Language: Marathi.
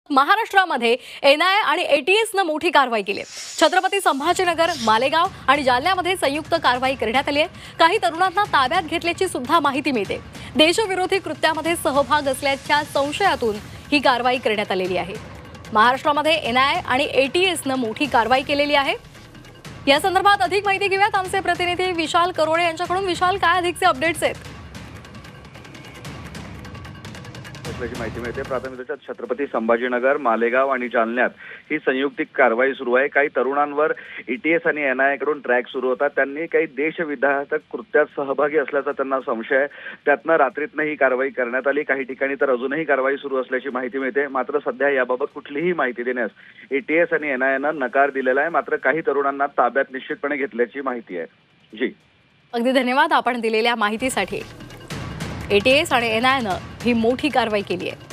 महाराष्ट्रामध्ये एनआयए आणि एटीएसनं मोठी कारवाई केली आहे। छत्रपती संभाजीनगर, मालेगाव आणि जालन्यामध्ये संयुक्त कारवाई करण्यात आली आहे। काही तरुणांना ताब्यात घेतल्याची सुद्धा माहिती मिळते। देशविरोधी कृत्यामध्ये सहभाग असल्याच्या संशयातून ही कारवाई करण्यात आलेली आहे। महाराष्ट्रामध्ये एनआयए आणि एटीएसनं मोठी कारवाई केलेली आहे। या संदर्भात अधिक माहिती घेऊयात आमचे प्रतिनिधी विशाल करोळे यांच्याकडून। विशाल, काय अधिकचे अपडेट्स आहेत? माहिती मिळते प्राथमिकच्या छत्रपती संभाजीनगर, मालेगाव आणि जालन्यात ही संयुक्तिक कारवाई सुरू आहे। काही तरुणांवर एटीएस आणि एनआयए कडून ट्रॅक सुरू होता। त्यांनी काही देशविघातक कृत्यात सहभागी असल्याचा त्यांना संशय आहे। त्यातनं रात्रीतनं ही कारवाई करण्यात आली। काही ठिकाणी तर अजूनही कारवाई सुरू असल्याची माहिती मिळते। मात्र सध्या याबाबत कुठलीही माहिती देण्यास एटीएस आणि एनआयएनं नकार दिलेला आहे। मात्र काही तरुणांना ताब्यात निश्चितपणे घेतल्याची माहिती आहे। जी, अगदी धन्यवाद आपण दिलेल्या माहितीसाठी। एटीएस आणि एनआयएनं ही मोठी कारवाई केली आहे।